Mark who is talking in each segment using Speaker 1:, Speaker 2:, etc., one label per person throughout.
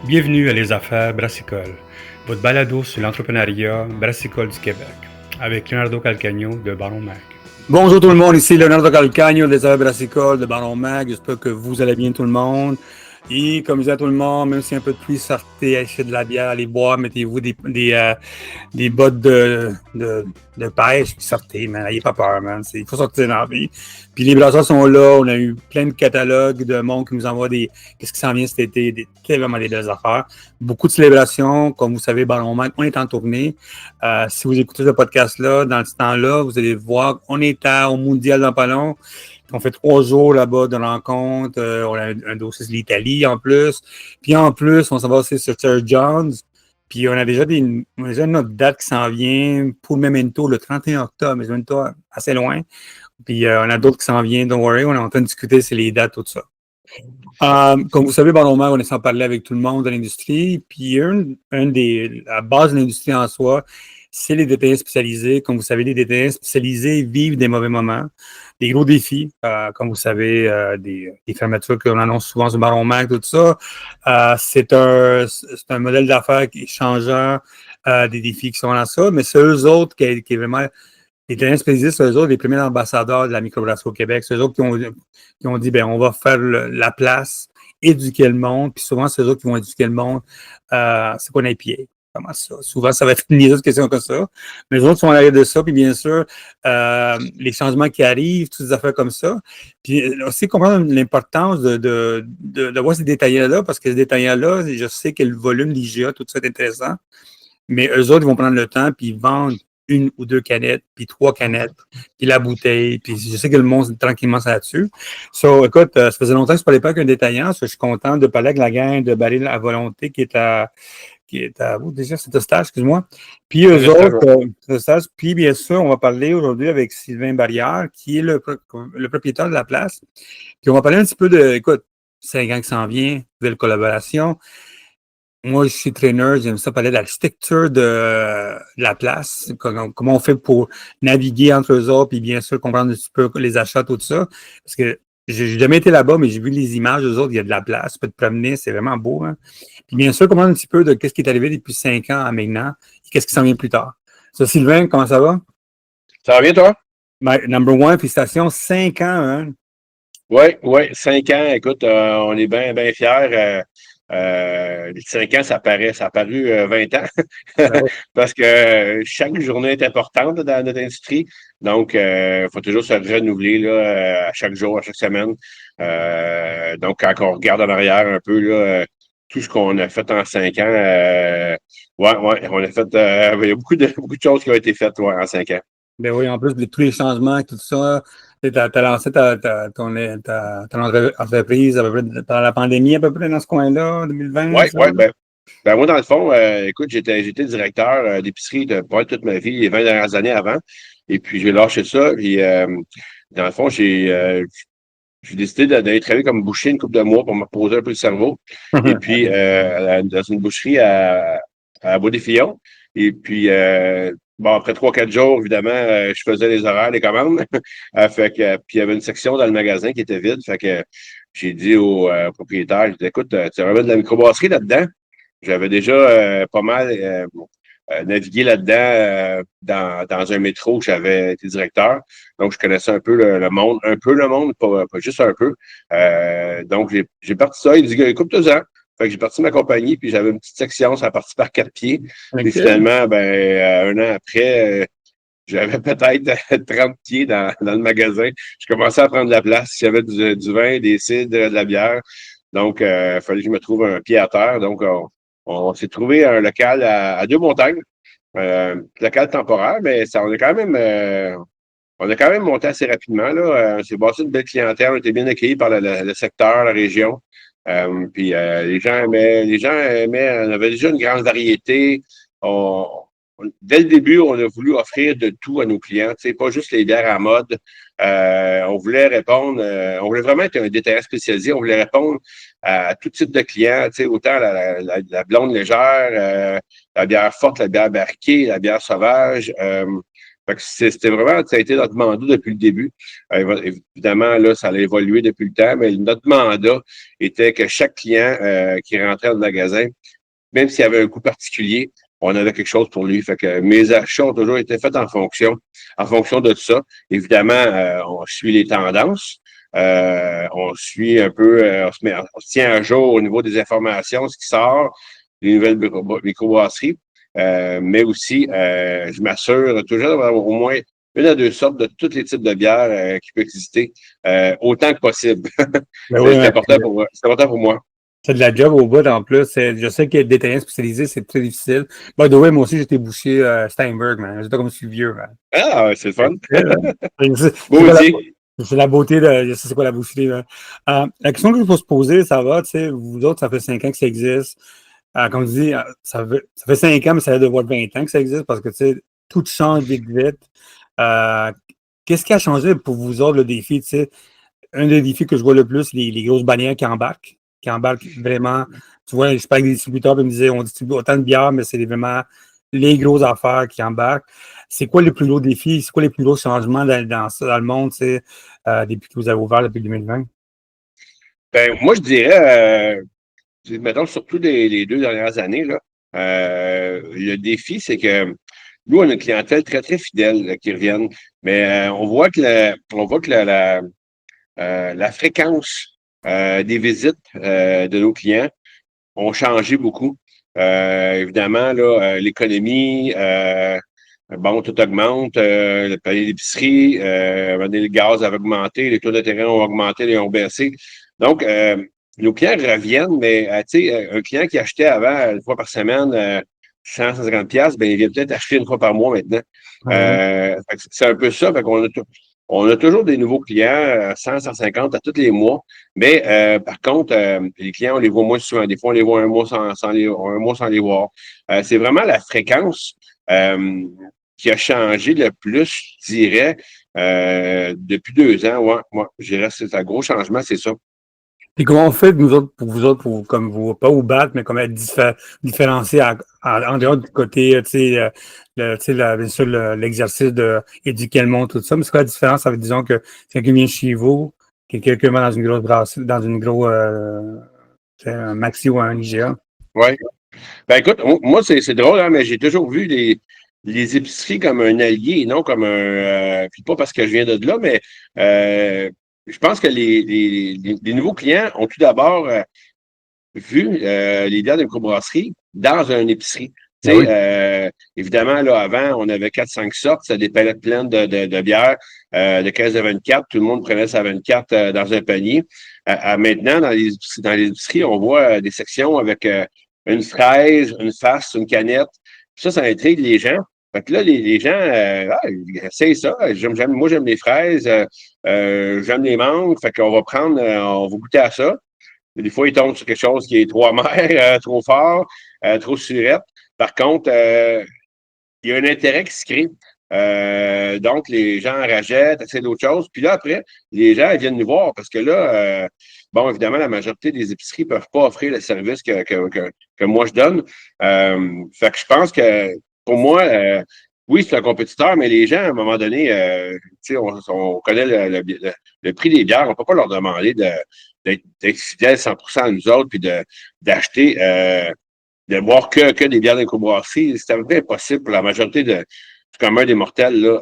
Speaker 1: Bienvenue à Les Affaires Brassicole, votre balado sur l'entrepreneuriat brassicole du Québec, avec Leonardo Calcagno de Baron Mag.
Speaker 2: Bonjour tout le monde, ici Leonardo Calcagno des Affaires Brassicole de Baron Mag. J'espère que vous allez bien tout le monde. Et comme je dis à tout le monde, même s'il y a un peu de pluie, sortez, achetez de la bière, allez boire, mettez-vous des bottes de pêche, puis sortez, man. N'ayez pas peur, man. Il faut sortir dans la vie. Puis les brasseurs sont là. On a eu plein de catalogues de monde qui nous envoie qu'est-ce qui s'en vient cet été, tellement des belles affaires. Beaucoup de célébrations. Comme vous savez, Baron Mag, on est en tournée. Si vous écoutez ce podcast-là, dans ce temps-là, vous allez voir, on est au Mondial dans pas long. On fait 3 jours là-bas de rencontres. On a un dossier sur l'Italie en plus. Puis en plus, on s'en va aussi sur Sir John's. Puis on a déjà une autre date qui s'en vient pour le Memento le 31 octobre. Mais Memento assez loin. Puis on a d'autres qui s'en viennent. Don't worry, on est en train de discuter sur les dates, tout ça. Comme vous savez, Baron Mag, on est sans parler avec tout le monde de l'industrie. Puis la base de l'industrie en soi, c'est les détaillants spécialisés. Comme vous savez, les détaillants spécialisés vivent des mauvais moments, des gros défis. Comme vous savez, des fermetures qu'on annonce souvent sur Baron Mag, tout ça. C'est un modèle d'affaires qui est changeant, des défis qui sont dans ça. Mais c'est eux autres qui est vraiment... Les détaillants spécialisés, c'est eux autres les premiers ambassadeurs de la microbrasserie au Québec. C'est eux autres qui ont dit, on va faire la place, éduquer le monde. Puis souvent, c'est eux autres qui vont éduquer le monde. C'est quoi un IPA? Comment ça? Souvent, ça va être une autres questions comme ça. Mais les autres sont à l'arrière de ça. Puis bien sûr, les changements qui arrivent, toutes ces affaires comme ça. Puis aussi comprendre l'importance de voir ces détaillants-là, parce que ces détaillants-là, je sais que le volume d'IGA, tout ça est intéressant. Mais eux autres, ils vont prendre le temps, puis ils vendent 1 ou 2 canettes, puis 3 canettes, puis la bouteille, puis je sais que le monde tranquillement ça là-dessus. So, écoute, ça faisait longtemps que je ne parlais pas avec un détaillant, so, je suis content de parler avec la gang de Baril à volonté qui est à déjà, c'est un stage, excuse-moi. Puis eux autres, puis bien sûr, on va parler aujourd'hui avec Sylvain Barrière, qui est le propriétaire de la place. Puis on va parler un petit peu écoute, 5 ans qui s'en vient, nouvelle collaboration. Moi, je suis traîneur, j'aime ça parler de l'architecture de la place, comment on fait pour naviguer entre eux autres, puis bien sûr comprendre un petit peu les achats, tout ça. Parce que j'ai jamais été là-bas, mais j'ai vu les images, eux autres, il y a de la place, tu peux te promener, c'est vraiment beau. Hein? Puis bien sûr, comprendre un petit peu de qu'est-ce qui est arrivé depuis 5 ans à maintenant, et qu'est-ce qui s'en vient plus tard. Ça, Sylvain, comment ça va?
Speaker 3: Ça va bien, toi?
Speaker 2: Number one, félicitations, 5 ans, hein?
Speaker 3: Oui, 5 ans. Écoute, on est bien fiers. 5 ans, ça a paru 20 ans. Parce que chaque journée est importante dans notre industrie. Donc, il faut toujours se renouveler là, à chaque jour, à chaque semaine. Donc, quand on regarde en arrière un peu là, tout ce qu'on a fait en 5 ans, on a fait il y a beaucoup de choses qui ont été faites en 5 ans.
Speaker 2: Ben oui, en plus de tous les changements, tout ça, tu as lancé ton entreprise à peu près pendant la pandémie, à peu près dans ce coin-là, 2020?
Speaker 3: Oui, moi, dans le fond, écoute, j'étais directeur d'épicerie de pas toute ma vie, les 20 dernières années avant. Et puis, j'ai lâché ça. Puis, dans le fond, j'ai décidé d'aller travailler comme boucher une couple de mois pour me reposer un peu le cerveau. Et puis, dans une boucherie à Bois-des-Fillons. Et puis, après 3-4 jours, évidemment, je faisais les horaires, les commandes. Puis il y avait une section dans le magasin qui était vide. Fait que j'ai dit au propriétaire, j'ai dit, écoute, tu remets de la microbrasserie là-dedans. J'avais déjà pas mal navigué là-dedans dans un métro où j'avais été directeur. Donc, je connaissais un peu le monde, pas juste un peu. Donc, j'ai parti ça. Il dit, écoute-toi-en. Fait que j'ai parti ma compagnie, puis j'avais une petite section, ça a parti par 4 pieds. Okay. Puis finalement, un an après, j'avais peut-être 30 pieds dans le magasin. Je commençais à prendre de la place. Il y avait du vin, des cidres, de la bière. Donc, il fallait que je me trouve un pied à terre. Donc, on s'est trouvé un local à Deux-Montagnes. Local temporaire, mais ça, on a quand même monté assez rapidement. Là. On s'est bâti une belle clientèle. On était bien accueillis par le secteur, la région. Puis les gens aimaient, on avait déjà une grande variété. Dès le début, on a voulu offrir de tout à nos clients, pas juste les bières à mode. On voulait répondre, on voulait vraiment être un détaillant spécialisé. On voulait répondre à tout type de clients, autant la blonde légère, la bière forte, la bière barriquée, la bière sauvage. Fait que c'était vraiment, ça a été notre mandat depuis le début. Évidemment, là, ça a évolué depuis le temps, mais notre mandat était que chaque client qui rentrait dans le magasin, même s'il y avait un coût particulier, on avait quelque chose pour lui. Fait que mes achats ont toujours été faits en fonction de ça. Évidemment, on suit les tendances. On suit un peu, on se tient à jour au niveau des informations, ce qui sort, les nouvelles microbrasseries. Mais aussi, je m'assure toujours d'avoir au moins une à deux sortes de tous les types de bières qui peuvent exister, autant que possible.
Speaker 2: Ben oui,
Speaker 3: C'est important pour moi. C'est important pour moi.
Speaker 2: c'est de la job au bout en plus. Je sais que détaillant spécialisé, c'est très difficile. By the way, moi aussi, j'étais bouché Steinberg, man. J'étais comme je suis vieux, man.
Speaker 3: Ah, c'est le fun.
Speaker 2: C'est quoi
Speaker 3: Maudit.
Speaker 2: c'est la beauté de. Je sais c'est quoi la boucherie, là. La question qu'il faut se poser, ça va, tu sais, vous autres, ça fait 5 ans que ça existe. Comme je dis, ça fait 5 ans, mais ça va devoir 20 ans que ça existe parce que, tu sais, tout change vite, vite. Qu'est-ce qui a changé pour vous autres, le défi, tu sais? Un des défis que je vois le plus, les grosses bannières qui embarquent vraiment. Tu vois, je parle avec des distributeurs, puis ils me disaient, on distribue autant de bières, mais c'est vraiment les grosses affaires qui embarquent. C'est quoi les plus gros défis? C'est quoi les plus gros changements dans le monde, tu sais, depuis que vous avez ouvert depuis 2020?
Speaker 3: Ben, moi, je dirais, mettons, surtout les 2 dernières années, là, le défi, c'est que nous, on a une clientèle très, très fidèle là, qui reviennent, mais la fréquence des visites de nos clients ont changé beaucoup. Évidemment, là, l'économie, bon, tout augmente, le panier d'épicerie, le gaz a augmenté, les taux d'intérêt ont augmenté, ils ont baissé. Donc, nos clients reviennent, mais tu sais, un client qui achetait avant une fois par semaine 100, 150$, ben, il vient peut-être acheter une fois par mois maintenant. C'est un peu ça. Fait qu'on on a toujours des nouveaux clients, 100, 150 à tous les mois. Mais par contre, les clients, on les voit moins souvent. Des fois, on les voit un mois sans les voir. C'est vraiment la fréquence qui a changé le plus, je dirais, depuis 2 ans. Ouais, je dirais que c'est un gros changement, c'est ça.
Speaker 2: Et comment on fait, nous autres, pour comme vous, pas vous battre, mais comme être différencier en dehors du côté, tu sais, bien sûr, l'exercice de éduquer le monde, tout ça. Mais c'est quoi la différence avec, disons, que quelqu'un vient chez vous, que quelqu'un va dans une grosse brasserie, dans une grosse, tu sais, un Maxi ou un IGA?
Speaker 3: Oui. Ben écoute, moi, c'est drôle, hein, mais j'ai toujours vu les épiceries comme un allié et non comme puis pas parce que je viens de là, mais je pense que les nouveaux clients ont tout d'abord vu les bières de microbrasserie dans une épicerie. Tu sais, évidemment, là, avant, on avait 4-5 sortes, c'était des palettes pleines de bières, de 15 à 24. Tout le monde prenait sa 24 dans un panier. Maintenant, dans les épiceries, on voit des sections avec une fraise, une face, une canette. Ça intrigue les gens. Fait que là, les gens, ils essayent ça. Moi, j'aime les fraises, j'aime les mangues. Fait qu'on va on va goûter à ça. Des fois, ils tombent sur quelque chose qui est trop amer, trop fort, trop surette. Par contre, il y a un intérêt qui se crée. Donc, les gens rachètent, essaient d'autres choses. Puis là, après, les gens ils viennent nous voir parce que là, bon, évidemment, la majorité des épiceries ne peuvent pas offrir le service que moi je donne. Fait que je pense que pour moi, oui, c'est un compétiteur, mais les gens, à un moment donné, tu sais, on connaît le prix des bières. On ne peut pas leur demander d'être fidèles 100% à nous autres puis d'acheter de boire que des bières microbrasserie. C'est à peu près impossible pour la majorité du commun des mortels. Là.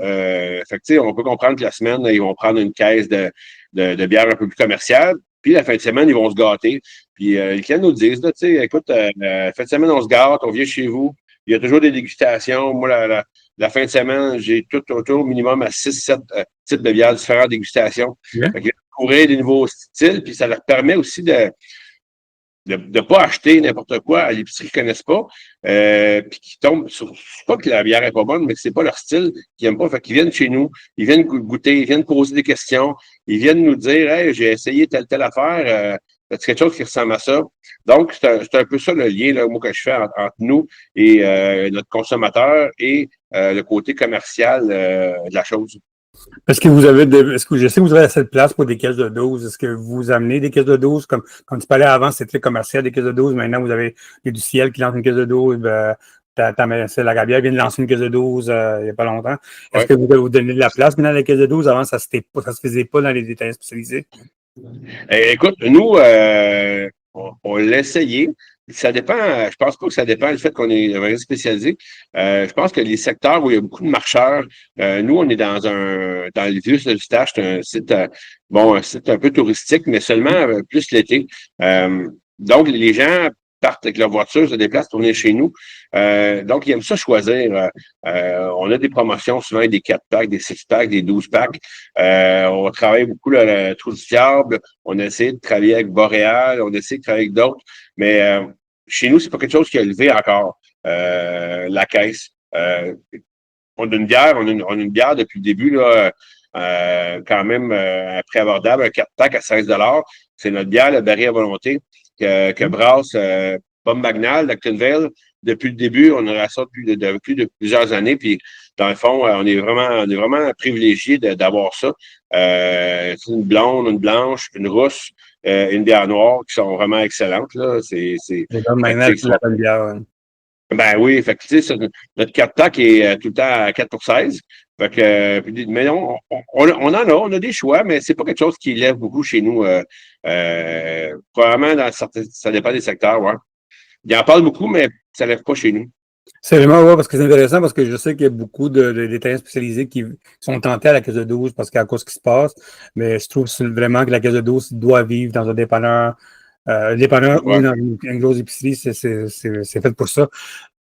Speaker 3: Fait que, tu sais, on peut comprendre que la semaine, là, ils vont prendre une caisse de bière un peu plus commerciale. Puis la fin de semaine, ils vont se gâter. Puis les clients nous disent, là, tu sais, écoute, fin de semaine, on se gâte, on vient chez vous. Il y a toujours des dégustations. Moi, la fin de semaine, j'ai tout autour minimum à 6-7 types de bières, différentes dégustations.
Speaker 2: Yeah.
Speaker 3: Fait qu'ils découvrir des nouveaux styles, puis ça leur permet aussi de pas acheter n'importe quoi à l'épicerie qu'ils ne connaissent pas, puis qui tombent sur, pas que la bière est pas bonne, mais que c'est pas leur style, qu'ils n'aiment pas. Fait qu'ils viennent chez nous, ils viennent goûter, ils viennent poser des questions, ils viennent nous dire, hey, j'ai essayé telle affaire, c'est quelque chose qui ressemble à ça. Donc, c'est un peu ça le lien, là, moi, que je fais entre nous et notre consommateur et le côté commercial de la chose.
Speaker 2: Est-ce que je sais que vous avez assez de place pour des caisses de 12? Est-ce que vous amenez des caisses de 12? Comme tu parlais avant, c'était très commercial, des caisses de 12. Maintenant, vous avez du ciel qui lance une caisse de 12. c'est la Gabière vient de lancer une caisse de 12 il n'y a pas longtemps. Est-ce
Speaker 3: Ouais.
Speaker 2: que vous donnez de la place maintenant à la caisse de 12? Avant, ça se faisait pas dans les détails spécialisés.
Speaker 3: Écoute, nous, on l'a essayé. Ça dépend, je pense pas que ça dépend du fait qu'on est vraiment spécialisé. Je pense que les secteurs où il y a beaucoup de marcheurs, nous, on est dans le Vieux-Eustache, c'est un site, un site un peu touristique, mais seulement plus l'été. Donc, les gens partent avec leur voiture, se déplacent pour venir chez nous. Donc, ils aiment ça choisir. On a des promotions, souvent des 4-packs, des 6-packs, des 12-packs. On travaille beaucoup le Trou du Diable. On a essayé de travailler avec Boréal. On a essayé de travailler avec d'autres. Mais chez nous, c'est pas quelque chose qui a levé encore la caisse. On a une bière, on a une bière depuis le début, là, quand même à prix abordable, un 4-pack à 16 $. C'est notre bière, le Barry à volonté, que brasse Bob Magnal d'Actonville. Depuis le début, on a ça depuis de plusieurs années. Puis, dans le fond, on est vraiment privilégié d'avoir ça. Une blonde, une blanche, une rousse, une bière noire qui sont vraiment excellentes. Là.
Speaker 2: C'est comme maintenant, c'est la bonne bière. Ouais.
Speaker 3: Ben oui, fait que tu sais, notre 4-pack est tout le temps à 4 pour 16. Fait que, mais non, on a des choix, mais c'est pas quelque chose qui lève beaucoup chez nous. Probablement dans certains, ça dépend des secteurs, ouais. Il en parle beaucoup, mais ça lève pas chez nous.
Speaker 2: C'est vraiment, ouais, parce que c'est intéressant, parce que je sais qu'il y a beaucoup de détaillants spécialisés qui sont tentés à la caisse de 12 parce qu'à cause de ce qui se passe, mais je trouve vraiment que la caisse de 12 doit vivre dans un dépanneur,
Speaker 3: Ouais.
Speaker 2: ou dans une grosse épicerie, c'est fait pour ça.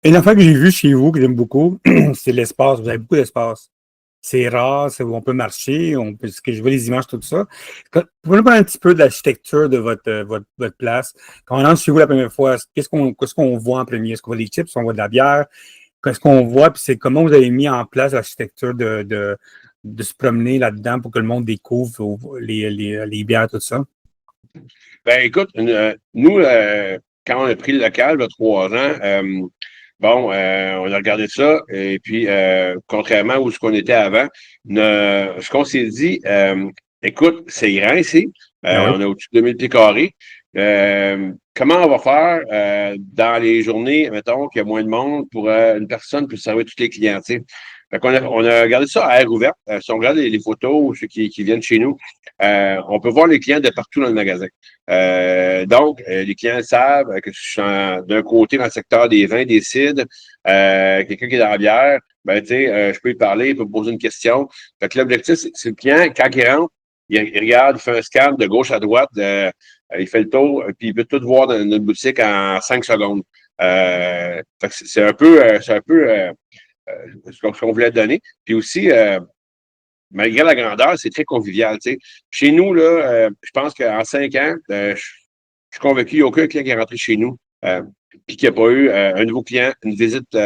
Speaker 2: Une affaire que j'ai vue chez vous, que j'aime beaucoup, c'est l'espace. Vous avez beaucoup d'espace. C'est rare, c'est où on peut marcher, ce que je vois les images, tout ça. Pouvez-vous parler un petit peu de l'architecture de votre place? Quand on entre chez vous la première fois, qu'est-ce qu'on voit en premier? Est-ce qu'on voit des chips, on voit de la bière? Qu'est-ce qu'on voit? Puis c'est comment vous avez mis en place l'architecture de se promener là-dedans pour que le monde découvre les bières, tout ça?
Speaker 3: Ben écoute, nous, quand on a pris le local il y a 3 ans, on a regardé ça, et puis contrairement à où ce qu'on était avant, ce qu'on s'est dit, écoute, c'est grand ici,
Speaker 2: Ah oui.
Speaker 3: on a au-dessus de 2000 pieds carrés. Comment on va faire dans les journées, mettons, qu'il y a moins de monde pour une personne pour servir tous les clients, tu sais? Fait qu'on on a regardé ça à air ouvert. Si on regarde les photos, ceux qui viennent chez nous, on peut voir les clients de partout dans le magasin. Donc, les clients savent que je suis d'un côté dans le secteur des vins, des cidres, quelqu'un qui est dans la bière, ben, tu sais, je peux lui parler, il peut me poser une question. Fait que l'objectif, c'est le client, quand il rentre, il regarde, il fait un scan de gauche à droite, il fait le tour, puis il peut tout voir dans notre boutique en 5 secondes. Fait que c'est un peu ce qu'on voulait donner. Puis aussi, malgré la grandeur, c'est très convivial. Tu sais. Chez nous, là, je pense qu'en 5 ans, je suis convaincu qu'il n'y a aucun client qui est rentré chez nous puis qu'il n'y a pas eu un nouveau client, une visite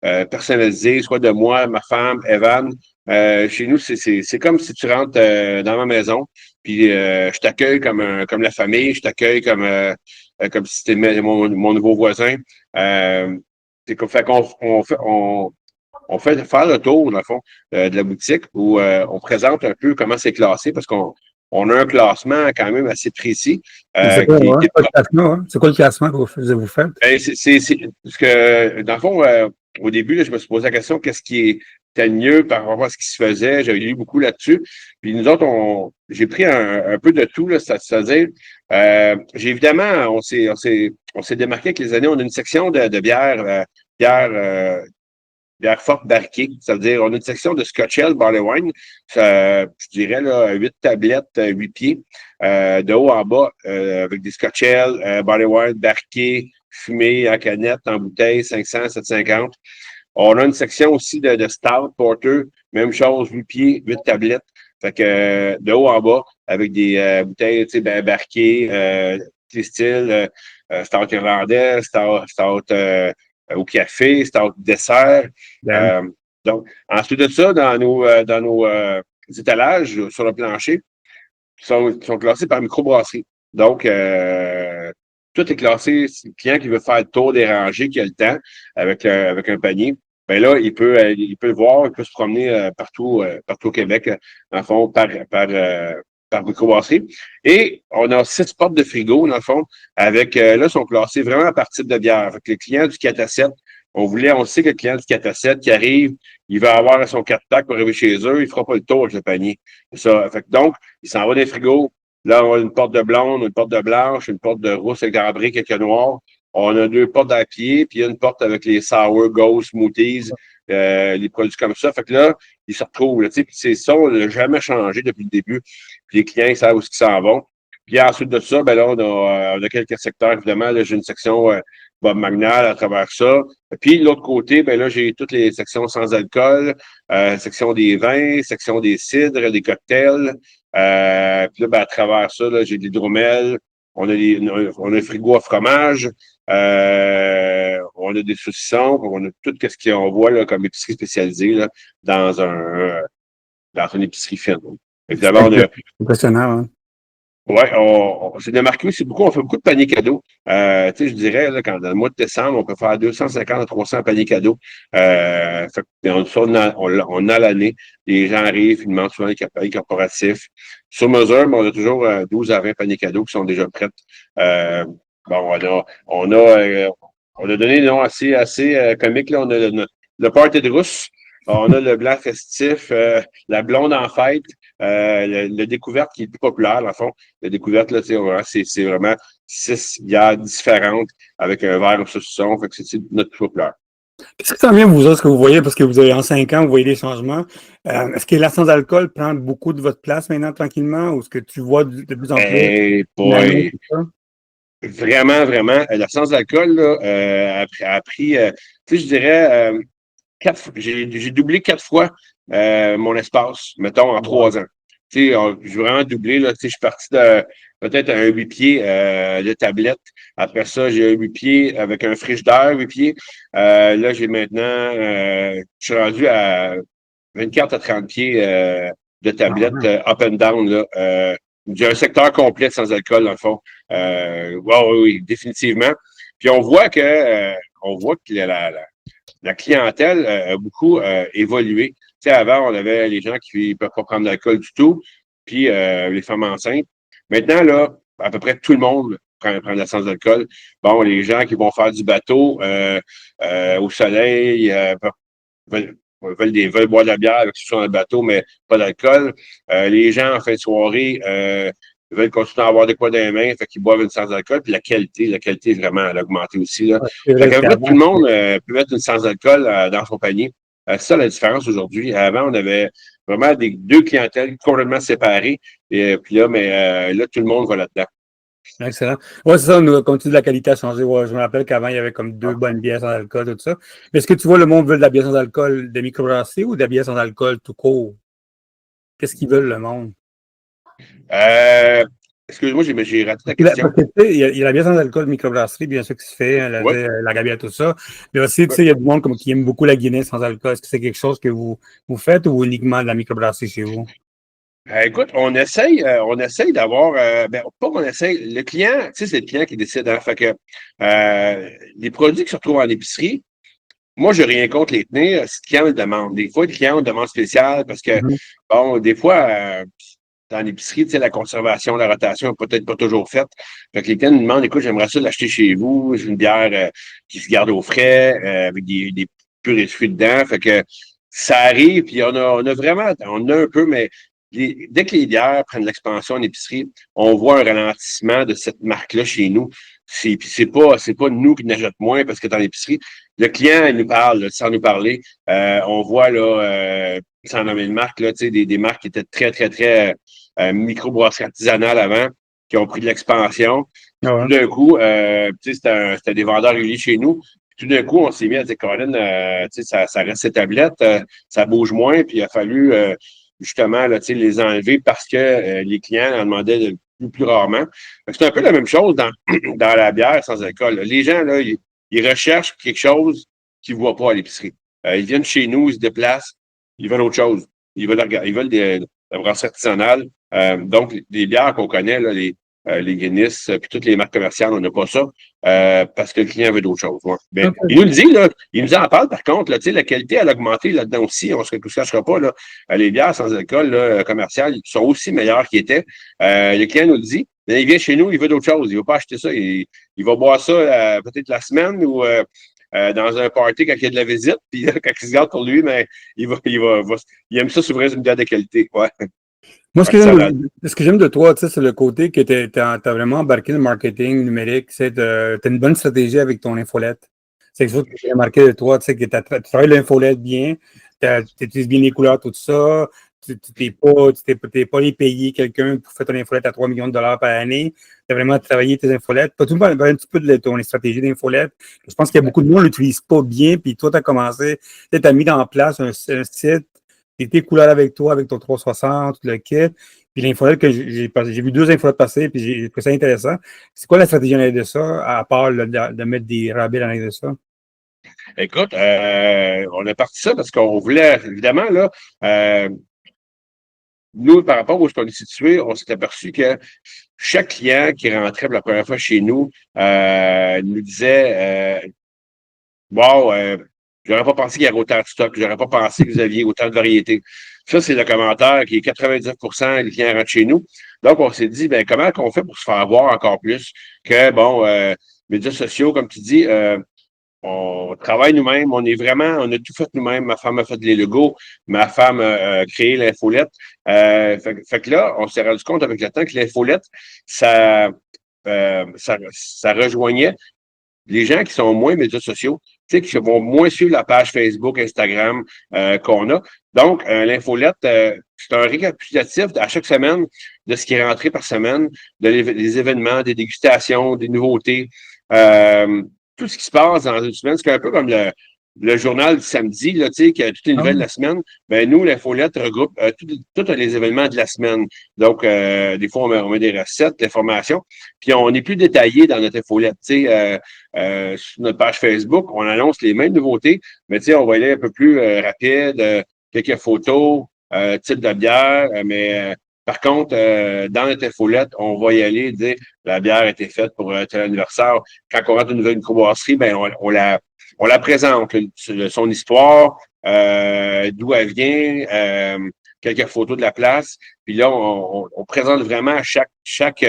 Speaker 3: personnalisée, soit de moi, ma femme, Evan. Chez nous, c'est comme si tu rentres dans ma maison, puis je t'accueille comme la famille, je t'accueille comme si c'était mon nouveau voisin. Fait on fait faire le tour, dans le fond, de la boutique où on présente un peu comment c'est classé parce qu'on a un classement quand même assez précis.
Speaker 2: C'est quoi, ouais? Pas le classement, hein? C'est quoi le classement que vous faites?
Speaker 3: Parce que, dans le fond, au début, là, je me suis posé la question, qu'est-ce qui était mieux par rapport à ce qui se faisait? J'avais lu beaucoup là-dessus. Puis nous autres, j'ai pris un peu de tout, là, c'est-à-dire, j'ai évidemment, on s'est démarqué avec les années, on a une section de bière forte barriquée. Ça veut dire, on a une section de Scotch Ale Barley Wine. Je dirais, là, 8 tablettes, 8 pieds, de haut en bas, avec des Scotch Ale, Barley Wine barriqués, fumés, en canette, en bouteille, 500, 750. On a une section aussi de Stout Porter. Même chose, 8 pieds, 8 tablettes. Fait que, de haut en bas, avec des bouteilles, tu sais, barriquées, des styles, Stout irlandais, Stout au café, c'est au dessert. Donc, ensuite de ça, dans nos étalages sur le plancher, sont classés par microbrasserie. Donc, tout est classé. Si le client qui veut faire le tour des rangées, qui a le temps, avec un panier, ben là, il peut le voir, il peut se promener partout au Québec, dans le fond, par microbrasserie. Et on a 6 portes de frigo, dans le fond, avec, là, sont classés vraiment par type de bière. Fait que les clients du 4 à 7, on sait que le client du 4 à 7 qui arrive, il va avoir son 4-pack pour arriver chez eux, il fera pas le tour avec le panier. Ça. Fait que donc, il s'en va dans les frigos. Là, on a une porte de blonde, une porte de blanche, une porte de rousse avec des briques avec le noir. On a 2 portes à pied, puis il y a une porte avec les sour, ghost, smoothies, les produits comme ça. Fait que là, ils se retrouvent. Là, puis c'est ça, on n'a jamais changé depuis le début. Puis les clients, ils savent où ils s'en vont. Puis ensuite de ça, ben là, on a quelques secteurs, évidemment. Là, j'ai une section Bob Magnal à travers ça. Puis de l'autre côté, ben là, j'ai toutes les sections sans alcool, section des vins, section des cidres, des cocktails. Puis là, ben, à travers ça, là, j'ai des dromels, on a un frigo à fromage, on a des saucissons, on a tout ce qu'on voit là, comme épicerie spécialisée là, dans une épicerie fine. Évidemment, on a,
Speaker 2: Impressionnant, hein?
Speaker 3: ouais, c'est de marquer aussi beaucoup, on fait beaucoup de paniers cadeaux. Je dirais, là, quand dans le mois de décembre, on peut faire 250 à 300 paniers cadeaux. Fait on a l'année. Les gens arrivent, ils demandent souvent les paniers corporatifs. Sur mesure, mais on a toujours 12 à 20 paniers cadeaux qui sont déjà prêts. On a donné des noms assez comiques. Là. On a le party de rousse. On a le blanc festif, la blonde en fête, le découverte qui est plus populaire, dans le fond. Le découverte, là, c'est vraiment 6 bières différentes avec un verre au saucisson. Fait que c'est notre plus populaire.
Speaker 2: Qu'est-ce que ça vient, vous autres, ce que vous voyez, parce que vous avez en 5 ans, vous voyez des changements. Est-ce que la sans-alcool prend beaucoup de votre place maintenant, tranquillement, ou est-ce que tu vois de plus en plus?
Speaker 3: Boy. Vraiment, vraiment. La sans-alcool, là, a pris, je dirais, j'ai doublé 4 fois mon espace, mettons, en 3 ans. J'ai vraiment doublé. Là, je suis parti de peut-être un 8 pieds de tablette. Après ça, j'ai un 8 pieds avec un frigidaire 8 pieds. Là, j'ai maintenant, je suis rendu à 24 à 30 pieds de tablette up and down. Là, j'ai un secteur complet sans alcool, dans le fond. Oui, définitivement. Puis on voit que la clientèle a beaucoup évolué. Tu sais, avant, on avait les gens qui ne peuvent pas prendre d'alcool du tout, puis les femmes enceintes. Maintenant, là, à peu près tout le monde prend de la sans alcool. Bon, les gens qui vont faire du bateau au soleil veulent boire de la bière avec sur le bateau, mais pas d'alcool. Les gens en fin de soirée veulent continuer à avoir de quoi dans les mains, fait qu'ils boivent une sans-alcool, puis la qualité vraiment, elle a augmenté aussi. Là. Fait qu'à vrai, tout le monde peut mettre une sans-alcool dans son panier. C'est ça la différence aujourd'hui. Avant, on avait vraiment deux clientèles complètement séparées, et puis là, mais là, tout le monde va là-dedans.
Speaker 2: Excellent. Oui, c'est ça, comme tu dis, la qualité a changé. Ouais, je me rappelle qu'avant, il y avait comme 2 bonnes bières sans alcool, tout ça. Mais est-ce que tu vois le monde veut de la bière sans alcool de microbrasserie ou de la bière sans alcool tout court? Qu'est-ce qu'ils veulent, le monde?
Speaker 3: Excuse-moi, j'ai raté ta question.
Speaker 2: Il y a la bière sans alcool de microbrasserie, bien sûr, qui se fait, hein, la gabière, tout ça. Mais aussi, il y a du monde qui aime beaucoup la Guinness sans alcool. Est-ce que c'est quelque chose que vous faites ou uniquement de la microbrasserie chez vous?
Speaker 3: Écoute, on essaye d'avoir, pas qu'on essaye, le client, tu sais, c'est le client qui décide, hein, fait que les produits qui se retrouvent en épicerie, moi, je n'ai rien contre les tenir si le client le demande. Des fois, le client a une demande spéciale parce que, bon, des fois, dans l'épicerie, tu sais, la conservation, la rotation n'est peut-être pas toujours faite. Fait que les clients nous demandent, écoute, j'aimerais ça l'acheter chez vous, j'ai une bière qui se garde au frais, avec des purs et fruits dedans. Fait que ça arrive, puis on a vraiment, on a un peu, mais dès que les bières prennent l'expansion en épicerie, on voit un ralentissement de cette marque-là chez nous. C'est pas nous qui n'achètent moins parce que dans l'épicerie, le client il nous parle, sans nous parler. On voit là, sans nommer une marque, là, des marques qui étaient très, très, très micro-brasseries artisanales avant, qui ont pris de l'expansion.
Speaker 2: Ah ouais.
Speaker 3: Tout d'un coup, c'était des vendeurs réguliers chez nous. Tout d'un coup, on s'est mis à dire, Colin, ça reste ses tablettes, ça bouge moins, puis il a fallu justement là, les enlever parce que les clients en demandaient plus rarement. C'est un peu la même chose dans la bière sans alcool. Là. Les gens, là, ils recherchent quelque chose qu'ils ne voient pas à l'épicerie. Ils viennent chez nous, ils se déplacent, ils veulent autre chose. Ils veulent la brasserie artisanale. Donc, les bières qu'on connaît, là, les Guinness, puis toutes les marques commerciales, on n'a pas ça parce que le client veut d'autres choses. Ouais. Ben, okay. Il nous le dit, là, il nous en parle par contre, là, la qualité, elle a augmenté là-dedans aussi, on ne se cachera pas. Là, les bières sans alcool là, commerciales sont aussi meilleures qu'ils étaient. Le client nous le dit, mais il vient chez nous, il veut d'autres choses, il ne veut pas acheter ça, il va boire ça peut-être la semaine ou dans un party quand il y a de la visite, puis quand il se garde pour lui, mais il aime ça s'ouvrir une bière de qualité. Ouais.
Speaker 2: Moi,
Speaker 3: Artisanale.
Speaker 2: ce que j'aime de toi, tu sais, c'est le côté que tu as vraiment embarqué le marketing numérique. Tu as une bonne stratégie avec ton infolette. C'est quelque chose que j'ai remarqué de toi, tu sais, que tu travailles l'infolette bien, tu utilises bien les couleurs, tout ça. Tu t'es pas allé payer quelqu'un pour faire ton infolette à 3 millions de dollars par année. Tu as vraiment travaillé tes infolettes. Pas tout un petit peu de ton stratégie d'infolette. Je pense qu'il y a beaucoup de monde qui l'utilise pas bien, puis toi, tu as commencé, tu as mis en place un site tes couleurs avec toi, avec ton 360, le kit. Puis l'infolette que j'ai vu 2 infolettes passer, puis j'ai trouvé ça intéressant. C'est quoi la stratégie en arrière de ça, à part de mettre des rabais en arrière de ça?
Speaker 3: Écoute, on a parti ça parce qu'on voulait, évidemment, là, nous, par rapport où on est situé, on s'est aperçu que chaque client qui rentrait pour la première fois chez nous nous disait wow, j'aurais pas pensé qu'il y avait autant de stock, j'aurais pas pensé que vous aviez autant de variétés. Ça, c'est le commentaire qui est 99% des clients rentrent chez nous. Donc, on s'est dit, ben, comment qu'on fait pour se faire voir encore plus que, bon, médias sociaux, comme tu dis, on travaille nous-mêmes, on a tout fait nous-mêmes. Ma femme a fait les logos, ma femme a créé l'infolette. Fait que là, on s'est rendu compte avec le temps que l'infolette, ça rejoignait les gens qui sont moins médias sociaux, tu sais, qui vont moins suivre la page Facebook, Instagram qu'on a. Donc, l'infolette, c'est un récapitulatif à chaque semaine de ce qui est rentré par semaine, des événements, des dégustations, des nouveautés, tout ce qui se passe dans une semaine. C'est un peu comme le journal du samedi, là, tu sais, qui a toutes les nouvelles de la semaine. Ben, nous, l'infolette regroupe tous les événements de la semaine. Donc, des fois, on met des recettes, des formations, puis on est plus détaillé dans notre infolette. Tu sais, sur notre page Facebook, on annonce les mêmes nouveautés, mais tu sais, on va aller un peu plus rapide, quelques photos, type de bière, mais par contre, dans notre infolette, on va y aller dire la bière a été faite pour tel anniversaire. Quand on rentre une nouvelle microbrasserie, ben on la présente, son histoire, d'où elle vient, quelques photos de la place. Puis là, on présente vraiment chaque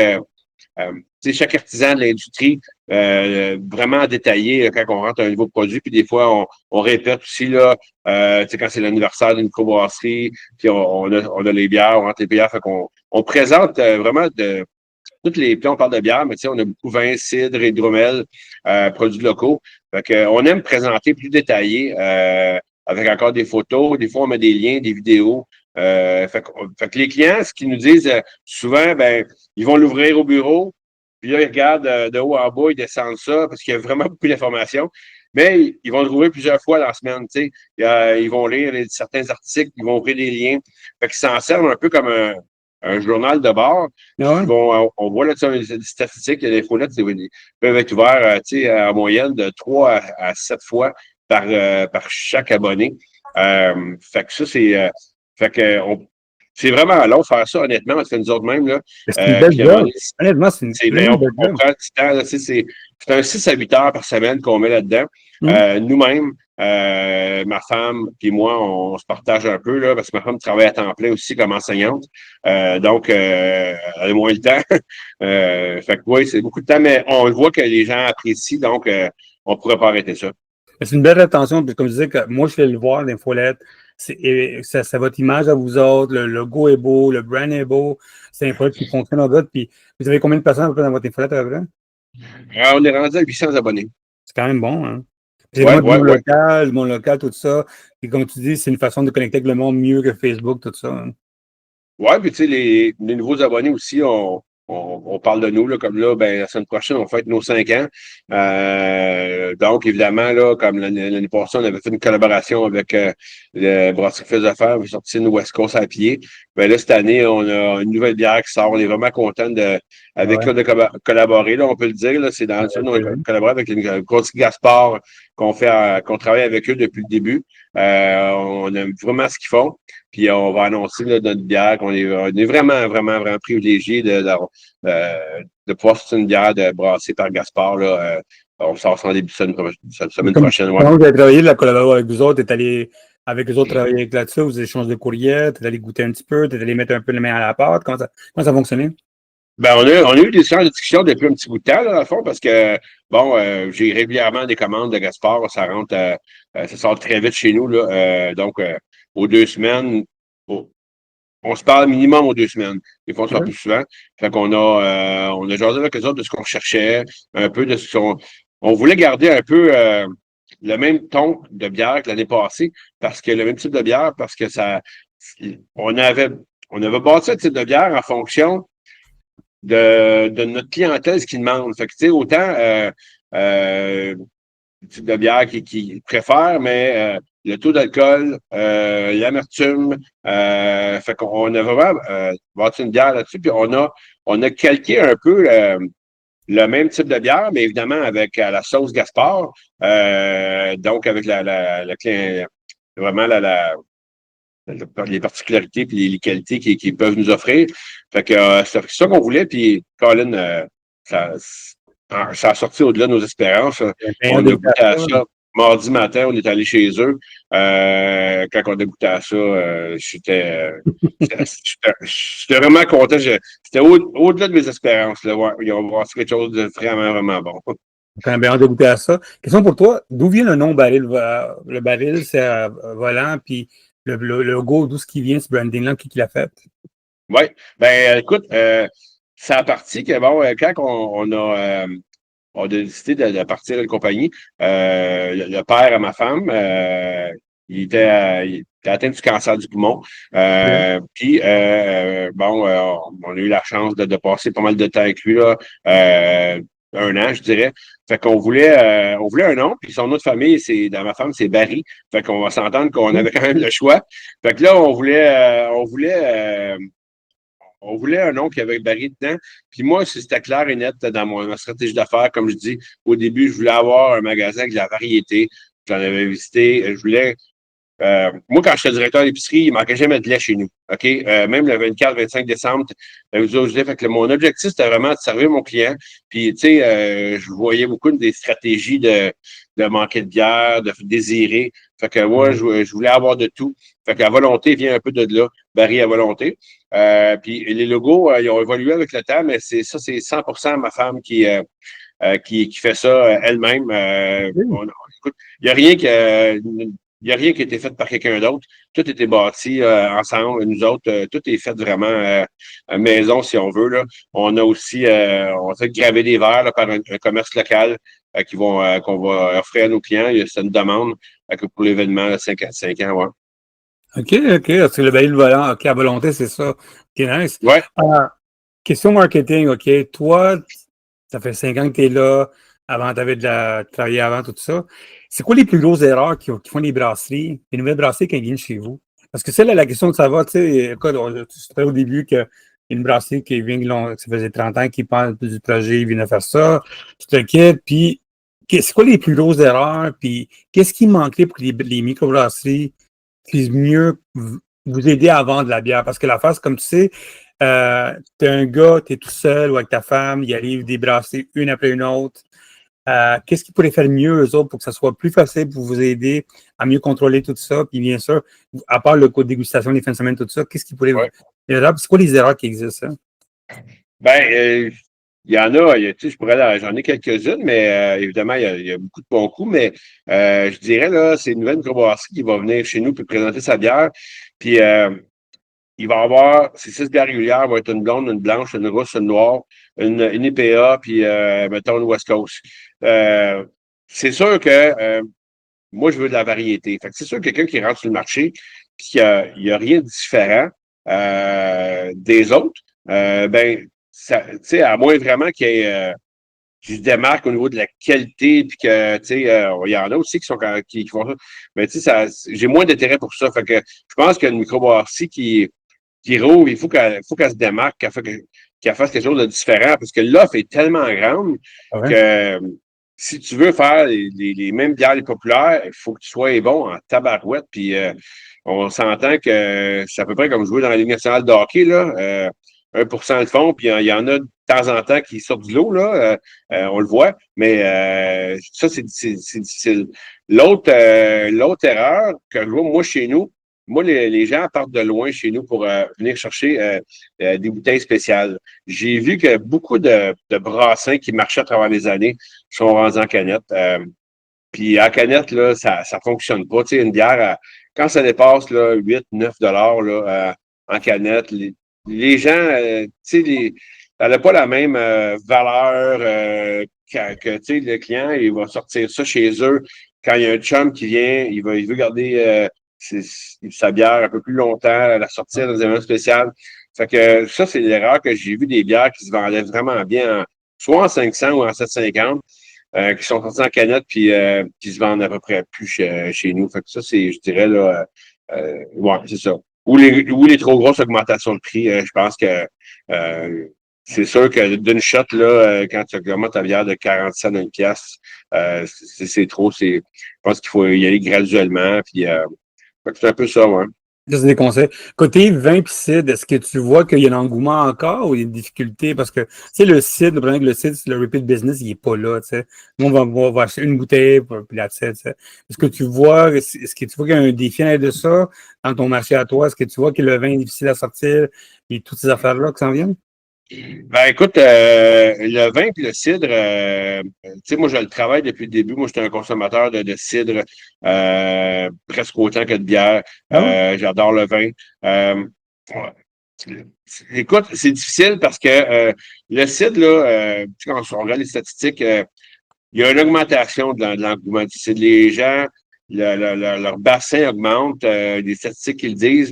Speaker 3: artisan de l'industrie vraiment détaillé quand on rentre un nouveau produit. Puis des fois, on répète aussi là, quand c'est l'anniversaire d'une microbrasserie, puis on a les bières, on rentre les bières. Fait qu'on présente vraiment toutes les. Puis on parle de bière, mais on a beaucoup vin, cidre, hydromel, produits locaux. Fait que, on aime présenter plus détaillé, avec encore des photos. Des fois, on met des liens, des vidéos. Fait que les clients, ce qu'ils nous disent souvent, ben, ils vont l'ouvrir au bureau, puis là, ils regardent de haut en bas, ils descendent ça parce qu'il y a vraiment beaucoup d'informations. Mais ils vont le trouver plusieurs fois dans la semaine. Tu sais. Ils vont lire certains articles, ils vont ouvrir des liens. Fait qu'ils s'en servent un peu comme un journal de bord.
Speaker 2: Ah ouais?
Speaker 3: On voit là, des statistiques, les infolettes peuvent être ouverts en moyenne de 3 à 7 fois par chaque abonné. Fait que ça, fait que c'est vraiment long de faire ça, honnêtement, parce que nous autres même, là.
Speaker 2: C'est une belle
Speaker 3: Puis,
Speaker 2: job. Honnêtement, c'est une
Speaker 3: mais
Speaker 2: vraiment belle
Speaker 3: on
Speaker 2: job.
Speaker 3: prend du temps, là, c'est un 6 à 8 heures par semaine qu'on met là-dedans. Nous-mêmes, ma femme et moi, on se partage un peu, là, parce que ma femme travaille à temps plein aussi comme enseignante. Donc, elle a moins le temps. Fait que oui, c'est beaucoup de temps, mais on voit que les gens apprécient, donc on ne pourrait pas arrêter ça.
Speaker 2: C'est une belle rétention. Puis comme je disais, moi, je vais le voir, l'infolette. C'est votre image à vous autres. Le logo est beau, le brand est beau. C'est une infolette qui fonctionne en d'autres. Puis vous avez combien de personnes à peu près dans votre infolette à peu près?
Speaker 3: On est rendu à 800 abonnés.
Speaker 2: C'est quand même bon, hein? C'est
Speaker 3: Ouais,
Speaker 2: moi
Speaker 3: ouais, ouais.
Speaker 2: du monde local, tout ça. Et comme tu dis, c'est une façon de connecter avec le monde mieux que Facebook, tout ça. Hein.
Speaker 3: Ouais, puis tu sais, les nouveaux abonnés aussi, on parle de nous, là, comme là, ben, la semaine prochaine, on fête nos 5 ans. Donc, évidemment, là, comme l'année passée, on avait fait une collaboration avec le Brasserie Philosophère, on a sorti une West Coast à pied. Ben là, cette année, on a une nouvelle bière qui sort. On est vraiment content avec
Speaker 2: Ouais.
Speaker 3: Claude de collaborer, là, on peut le dire. Là, c'est dans ça, on a collaboré avec une grosse Gaspard qu'on travaille avec eux depuis le début. On aime vraiment ce qu'ils font. Puis on va annoncer là, notre bière qu'on on est vraiment, vraiment, vraiment privilégié de pouvoir sortir une bière brassée par Gaspard. Là, on sort ça en début de semaine prochaine. Ouais.
Speaker 2: Comment vous avez travaillé la collaboration avec vous autres? Tu es allé avec les autres travailler là-dessus, vous échangez de courriels, tu es allé goûter un petit peu, tu es allé mettre un peu les mains à la pâte. Comment ça fonctionnait?
Speaker 3: Ben, on a eu des séances de discussion depuis un petit bout de temps, là, dans le fond, parce que, bon, j'ai régulièrement des commandes de Gaspard. Ça sort très vite chez nous, là. Donc, aux 2 semaines, on se parle minimum aux 2 semaines. Des fois, on se parle plus souvent. Fait qu'on a jasé avec eux autres de ce qu'on recherchait, un peu de ce qu'on. On voulait garder un peu le même ton de bière que l'année passée, parce que le même type de bière, parce que ça. On avait, on avait bâti un type de bière en fonction de notre clientèle, ce qu'ils demandent. Fait que, tu sais, autant le type de bière qui préfère, mais le taux d'alcool, l'amertume, fait qu'on a vraiment bâti une bière là-dessus, puis on a calqué un peu le même type de bière, mais évidemment avec la sauce Gaspard, donc avec vraiment les particularités et les qualités qu'ils peuvent nous offrir. Fait que c'est ça qu'on voulait, puis Colin, ça a sorti au-delà de nos espérances. On a goûté à ça. Mardi matin, on est allé chez eux. Quand on a goûté à ça, j'étais vraiment content. C'était au-delà de mes espérances. Là. Ouais, ils ont passé quelque chose de vraiment, vraiment bon.
Speaker 2: Quand bien hâte de goûter à ça. Question pour toi, d'où vient le nom baril? Le baril, c'est volant, puis le logo, d'où ce qui vient, ce branding-là, qui l'a fait?
Speaker 3: Oui, ben écoute, ça a parti que bon, quand on a décidé de partir une compagnie, le père à ma femme, il était atteint du cancer du poumon. Puis bon, on a eu la chance de passer pas mal de temps avec lui là. 1 an, je dirais. Fait qu'on voulait un nom, puis son nom de famille, dans ma femme, c'est Barry. Fait qu'on va s'entendre qu'on avait quand même le choix. Fait que là, on voulait un nom qui avait Barry dedans. Puis moi, c'était clair et net dans ma stratégie d'affaires. Comme je dis, au début, je voulais avoir un magasin avec de la variété. J'en avais visité. Moi, quand j'étais directeur d'épicerie, il manquait jamais de lait chez nous. OK? Même le 24-25 décembre, fait que mon objectif, c'était vraiment de servir mon client. Puis, tu sais, je voyais beaucoup des stratégies de manquer de bière, de désirer. Fait que moi, je voulais avoir de tout. Fait que la volonté vient un peu de là. Barry à volonté. Puis les logos, ils ont évolué avec le temps, mais c'est 100% ma femme qui fait ça elle-même. Écoute, il n'y a rien il n'y a rien qui a été fait par quelqu'un d'autre. Tout a été bâti ensemble. Nous autres, tout est fait vraiment maison, si on veut. Là. On a aussi on a fait graver des verres là, par un commerce local qu'on va offrir à nos clients. C'est une demande pour l'événement 5 ans. Ouais.
Speaker 2: OK. C'est le baril volant. OK, à volonté, c'est ça. OK, nice.
Speaker 3: Ouais.
Speaker 2: Question marketing, OK. Toi, ça fait 5 ans que tu es là. Avant, tu avais travaillé avant, tout ça. C'est quoi les plus grosses erreurs qui font les brasseries, les nouvelles brasseries quand ils viennent chez vous? Parce que c'est là la question de savoir, tu sais, tu sais au début qu'une brasserie qui vient, ça faisait 30 ans qu'ils parlent du projet, ils viennent de faire ça, tu te quittes, puis c'est quoi les plus grosses erreurs, puis qu'est-ce qui manquerait pour que les microbrasseries puissent mieux vous aider à vendre de la bière? Parce que la face, comme tu sais, t'es un gars, t'es tout seul ou avec ta femme, il arrive des brasseries une après une autre. Qu'est-ce qu'ils pourraient faire mieux, eux autres, pour que ça soit plus facile pour vous aider à mieux contrôler tout ça? Puis bien sûr, à part le code dégustation, les fins de semaine, tout ça, qu'est-ce qui pourrait...
Speaker 3: Ouais.
Speaker 2: C'est quoi les erreurs qui existent? Hein?
Speaker 3: Ben, il y en a, tu sais, j'en ai quelques-unes, mais évidemment, il y a beaucoup de bons coups, mais je dirais, là, c'est une nouvelle microbrasserie qui va venir chez nous pour présenter sa bière. Puis il va avoir, ces 6 bières régulières vont être une blonde, une blanche, une rousse, une noire, une IPA, puis mettons une West Coast. C'est sûr que moi, je veux de la variété. Fait que c'est sûr que quelqu'un qui rentre sur le marché, puis qu'il n'y a rien de différent des autres, ben, tu sais, à moins vraiment qu'il y ait qui se démarque au niveau de la qualité, puis que, tu sais, il y en a aussi qui font ça. Mais tu sais, j'ai moins d'intérêt pour ça. Fait que je pense qu'une microbrasserie qui rouvre, il faut qu'elle se démarque, qu'elle fasse quelque chose de différent, parce que l'offre est tellement grande que si tu veux faire les mêmes bières les populaires, il faut que tu sois bon en tabarouette, puis on s'entend que c'est à peu près comme jouer dans la Ligue nationale de hockey, là, 1% le fond, puis il y en a de temps en temps qui sortent du lot, là, on le voit, mais ça, c'est l'autre erreur que je vois, moi, chez nous, moi, les gens partent de loin chez nous pour venir chercher des bouteilles spéciales. J'ai vu que beaucoup de brassins qui marchaient à travers les années sont rendus en canette. Puis en canette, là, ça fonctionne pas. Tu sais, une bière, quand ça dépasse là, 8, 9 dollars là, en canette, les gens, tu sais, elle n'a pas la même valeur que tu sais, le client, il va sortir ça chez eux. Quand il y a un chum qui vient, il veut garder sa bière un peu plus longtemps, la sortir dans un événement spécial. Fait que ça, c'est l'erreur que j'ai vu des bières qui se vendaient vraiment bien, soit en 500 ou en 750 qui sont sortis en canette puis qui se vendent à peu près plus chez nous. Fait que ça, c'est, je dirais, là, ouais, c'est ça. Ou les trop grosses augmentations de prix. Je pense que c'est sûr que d'une shot, là, quand tu augmentes ta bière de 40 cents à une pièce, c'est trop. Je pense qu'il faut y aller graduellement. Puis fait que c'est un peu ça, ouais.
Speaker 2: Ça, c'est des conseils. Côté vin pis cidre, est-ce que tu vois qu'il y a un engouement encore ou il y a une difficulté? Parce que, tu sais, le cidre, le problème avec le cidre, c'est le repeat business, il est pas là, tu sais. Nous, on va acheter une bouteille, puis la tu sais. Est-ce que tu vois, est-ce que tu vois qu'il y a un défi à de ça dans ton marché à toi? Est-ce que tu vois que le vin est difficile à sortir et toutes ces affaires-là qui s'en viennent?
Speaker 3: Ben écoute, le vin et le cidre, tu sais, moi je le travaille depuis le début. Moi, j'étais un consommateur de cidre presque autant que de bière.
Speaker 2: Ah ouais?
Speaker 3: J'adore le vin. Ouais. Écoute, c'est difficile parce que le cidre, là, tu sais, quand on regarde les statistiques, il y a une augmentation de l'engouement du cidre. Les gens, leur bassin augmente, les statistiques qu'ils disent.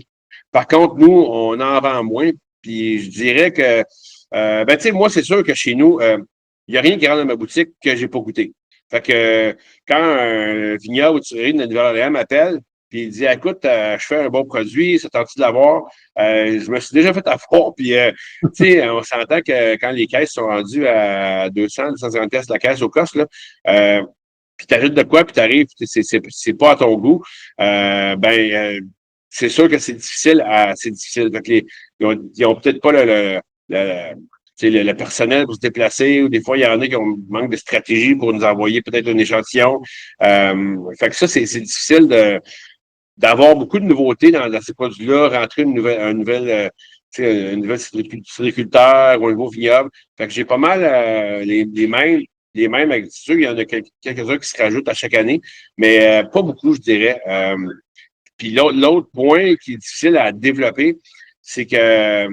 Speaker 3: Par contre, nous, on en vend moins. Puis je dirais que ben, tu sais, moi, c'est sûr que chez nous, il n'y a rien qui rentre dans ma boutique que j'ai pas goûté. Fait que quand un vignoble ou tuerie de Nouvelle-Orléans m'appelle, puis il dit écoute, je fais un bon produit, ça tente de l'avoir. Je me suis déjà fait avoir, puis tu sais, on s'entend que quand les caisses sont rendues à 200, 250 pièces la caisse au cost, là, puis t'ajoutes de quoi, puis t'arrives, c'est pas à ton goût, c'est sûr que c'est difficile. Fait que ils ont peut-être pas le personnel pour se déplacer, ou des fois, il y en a qui ont manque de stratégie pour nous envoyer peut-être un échantillon. Fait que ça, c'est difficile d'avoir beaucoup de nouveautés dans ces produits-là, rentrer un nouvel sylviculteur ou un nouveau vignoble. Fait que j'ai pas mal les mêmes, c'est sûr, il y en a quelques-uns qui se rajoutent à chaque année, mais pas beaucoup, je dirais. Puis l'autre point qui est difficile à développer, c'est que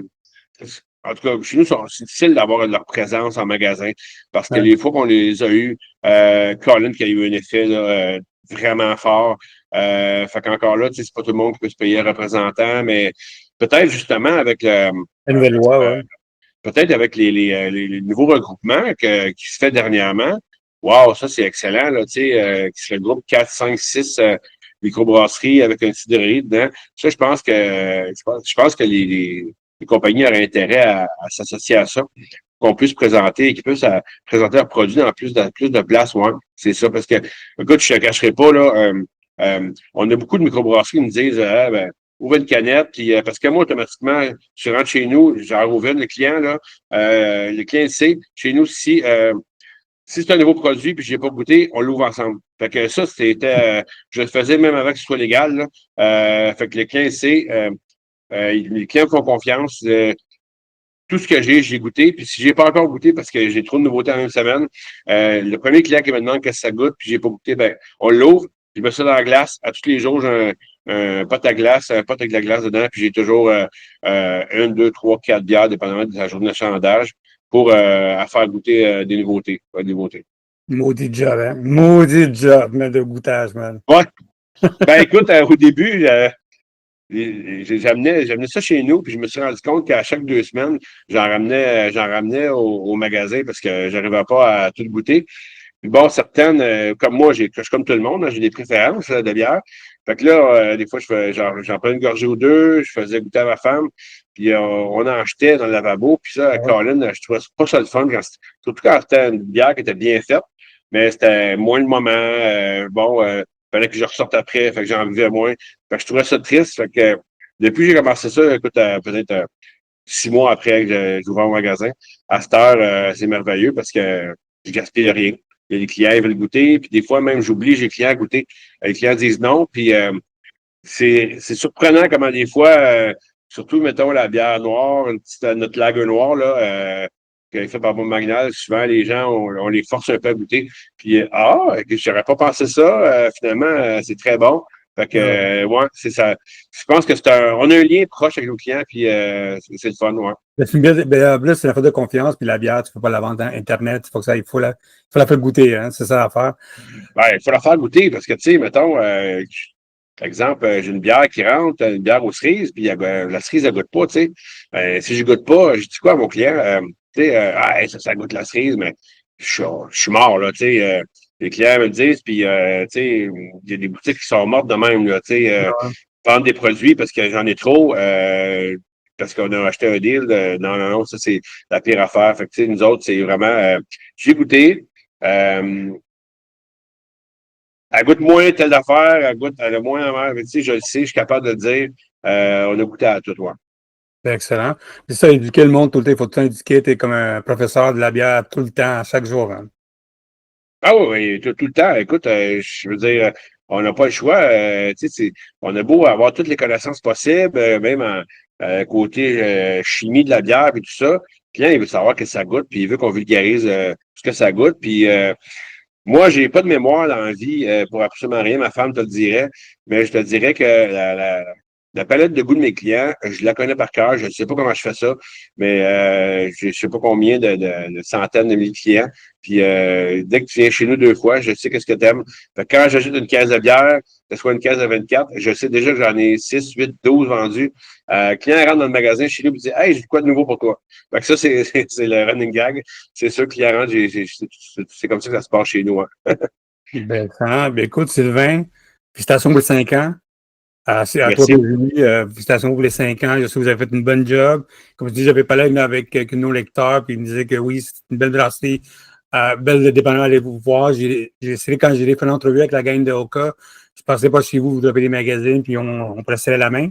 Speaker 3: en tout cas, chez nous, c'est difficile d'avoir leur présence en magasin parce que
Speaker 2: Ouais.
Speaker 3: les fois qu'on les a eus, Colin qui a eu un effet là, vraiment fort. Fait qu'encore là, tu sais, c'est pas tout le monde qui peut se payer un représentant, mais peut-être justement avec
Speaker 2: La nouvelle loi, ouais.
Speaker 3: peut-être avec les nouveaux regroupements qui se fait dernièrement. Wow, ça c'est excellent, là, tu sais, qui se regroupe 4, 5, 6 microbrasseries avec un cidrerie dedans. Ça, je pense que les compagnies auraient intérêt à s'associer à ça, qu'on puisse présenter et qu'ils puissent présenter leurs produits dans plus de places. Ouais, c'est ça. Parce que, écoute, je ne te cacherai pas, là, on a beaucoup de microbrasseries qui nous disent ouvrez une canette, puis parce que moi, automatiquement, je rentre chez nous, genre ouvert le client, là, le client sait, chez nous, si c'est un nouveau produit puis je n'ai pas goûté, on l'ouvre ensemble. Fait que ça, je le faisais même avant que ce soit légal. Là. Fait que le client sait, les clients font confiance. Tout ce que j'ai goûté. Puis si j'ai pas encore goûté parce que j'ai trop de nouveautés en une semaine, le premier client qui me demande qu'est-ce que ça goûte, puis j'ai pas goûté, ben on l'ouvre, je mets ça dans la glace. À tous les jours, j'ai un pot à glace, un pot avec de la glace dedans, puis j'ai toujours une, deux, trois, quatre bières, dépendamment de la journée d'achalandage, pour à faire goûter des nouveautés.
Speaker 2: Maudit job, hein? Maudit job, mais de goûtage, man.
Speaker 3: Ouais. Ben écoute, au début, j'amenais ça chez nous, puis je me suis rendu compte qu'à chaque 2 semaines, j'en ramenais au magasin parce que j'arrivais pas à tout goûter. Puis bon, certaines, comme moi, je suis comme tout le monde, hein, j'ai des préférences de bière. Fait que là, des fois, j'en prenais une gorgée ou deux, je faisais goûter à ma femme, puis on en achetait dans le lavabo. Puis ça,
Speaker 2: Ouais.
Speaker 3: Colin, je trouvais pas ça le fun, surtout quand c'était une bière qui était bien faite, mais c'était moins le moment. Fallait que je ressorte après, fait que j'en vivais moins. Fait que je trouvais ça triste. Fait que depuis que j'ai commencé ça, écoute, peut-être 6 mois après que j'ai ouvert mon magasin, à cette heure, c'est merveilleux parce que je gaspille rien. Les clients ils veulent goûter, puis des fois même j'oublie, j'ai les clients à goûter. Les clients disent non, puis c'est surprenant comment des fois, surtout, mettons, la bière noire, notre lager noir, là, qui est fait par Bob Magnal, souvent, les gens, on les force un peu à goûter. Puis, je n'aurais pas pensé ça. Finalement, c'est très bon. Fait que, ouais, c'est ça. Je pense que on a un lien proche avec nos clients, puis c'est le fun, ouais.
Speaker 2: C'est une bière, là, c'est une affaire de confiance, puis la bière, tu ne peux pas la vendre dans Internet. Il faut la faire goûter, hein, c'est ça l'affaire.
Speaker 3: Ben, il faut la faire goûter parce que, tu sais, mettons, par exemple, j'ai une bière qui rentre, une bière aux cerises, puis la cerise, elle goûte pas, tu sais. Si je goûte pas, je dis quoi à mon client? Tu sais, ça goûte la cerise, mais je suis mort, là, tu sais. Les clients me le disent, puis, tu sais, il y a des boutiques qui sont mortes de même, là, tu sais. Vendre des produits parce que j'en ai trop, parce qu'on a acheté un deal. Non, ça, c'est la pire affaire. Fait que, tu sais, nous autres, c'est vraiment... j'ai goûté. Elle goûte moins telle affaire, elle a moins d'affaires. Tu sais, je le sais, je suis capable de le dire. On a goûté à tout, ouais.
Speaker 2: C'est excellent. C'est ça, éduquer le monde tout le temps. Il faut tout le temps éduquer. Tu es comme un professeur de la bière tout le temps, à chaque jour. Hein.
Speaker 3: Ah oui, tout le temps. Écoute, je veux dire, on n'a pas le choix. Tu sais, on a beau avoir toutes les connaissances possibles, même en côté chimie de la bière et tout ça. Le client, il veut savoir que ça goûte, puis il veut qu'on vulgarise ce que ça goûte. Puis moi, j'ai pas de mémoire dans la vie pour absolument rien. Ma femme te le dirait, mais je te dirais que la palette de goût de mes clients, je la connais par cœur. Je ne sais pas comment je fais ça, mais je ne sais pas combien de centaines de milliers de clients. Puis dès que tu viens chez nous 2 fois, je sais qu'est-ce que tu aimes. Fait que quand j'achète une caisse de bière, que ce soit une caisse de 24, je sais déjà que j'en ai 6, 8, 12 vendus. Le client rentre dans le magasin chez nous et dit « Hey, j'ai quoi de nouveau pour toi? » Fait que ça, c'est le running gag. C'est sûr que le client rentre, c'est comme ça que ça se passe chez nous. Hein.
Speaker 2: Ben, écoute, Sylvain, félicitations pour les 5 ans. À toi,
Speaker 3: Merci.
Speaker 2: Julie, félicitations pour les 5 ans. Je sais que vous avez fait une bonne job. Comme je dis, j'avais parlé avec nos lecteurs, puis ils me disaient que oui, c'est une belle brasserie, belle dépendant, allez vous voir. Quand j'ai fait l'entrevue avec la gang de Oka, je ne passais pas chez vous, vous avez des magazines, puis on pressait la main.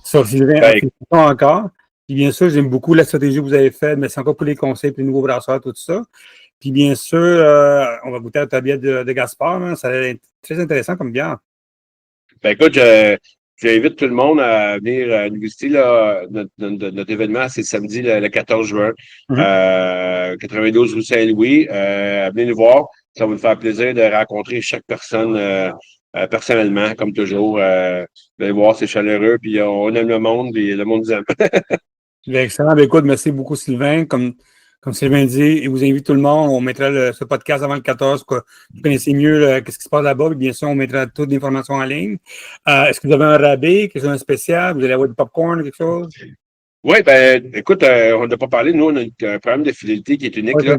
Speaker 2: Sur Sylvain, félicitations encore. Puis bien sûr, j'aime beaucoup la stratégie que vous avez faite. Merci encore pour les conseils, pour les nouveaux brasseurs, tout ça. Puis bien sûr, on va goûter à ta bière de Gaspard. Hein. Ça a l'air très intéressant comme bière.
Speaker 3: Ben écoute, j'invite tout le monde à venir nous visiter là, notre événement, c'est samedi le 14 juin, 92 rue Saint-Louis. Venez nous voir. Ça va nous faire plaisir de rencontrer chaque personne personnellement, comme toujours. Venez voir, c'est chaleureux, puis on aime le monde, puis le monde nous aime.
Speaker 2: Excellent. Ben, écoute, merci beaucoup, Sylvain. Comme Sylvain dit, il vous invite tout le monde. On mettra ce podcast avant le 14, que vous connaissez mieux ce qui se passe là-bas. Bien sûr, on mettra toutes les informations en ligne. Est-ce que vous avez un rabais, quelque chose de spécial? Vous allez avoir du popcorn, quelque chose?
Speaker 3: Oui, ben, écoute, on n'a pas parlé. Nous, on a un programme de fidélité qui est unique. Là.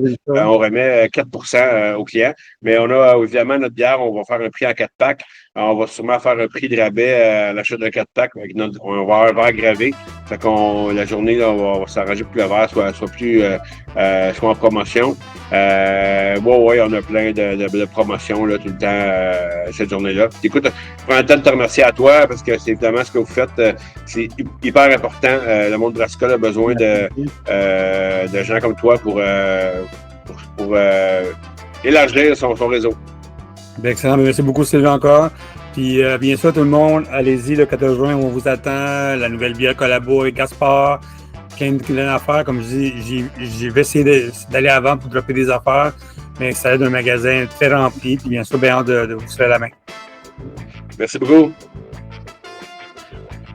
Speaker 3: On remet 4% aux clients. Mais on a évidemment notre bière, on va faire un prix en 4 packs. On va sûrement faire un prix de rabais à l'achat d'un 4 packs. On va avoir un verre gravé. Fait qu'on la journée, là, on va s'arranger pour que le verre soit en promotion. Ouais, on a plein de promotions là, tout le temps cette journée-là. Écoute, je prends le temps de te remercier à toi parce que c'est évidemment ce que vous faites. C'est hyper important. Le monde brassicole a besoin de gens comme toi pour élargir son réseau.
Speaker 2: Bien, excellent. Merci beaucoup, Sylvain, encore. Puis, bien sûr, tout le monde, allez-y, le 14 juin, on vous attend. La nouvelle bière collabo avec Gaspard. Plein d'affaires. Comme je dis, j'ai essayé d'aller avant pour dropper des affaires, mais ça aide un magasin très rempli. Puis, bien sûr, bien hâte de vous serrer la main.
Speaker 3: Merci beaucoup.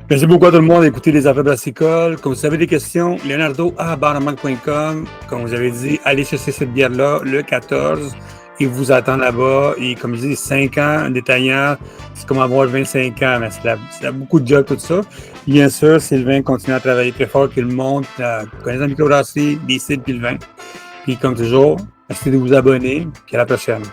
Speaker 2: Merci beaucoup à tout le monde d'écouter les affaires brassicoles. Comme vous avez des questions, leonardo@barnamac.com. Comme vous avez dit, allez chercher cette bière-là le 14. Il vous attend là-bas. Et comme je dis, 5 ans, un détaillant, c'est comme avoir 25 ans, mais c'est beaucoup de job, tout ça. Bien sûr, Sylvain continue à travailler très fort, qu'il monte, connaître la microbrasserie, des sites puis le vin. Puis comme toujours, merci de vous abonner. Puis à la prochaine.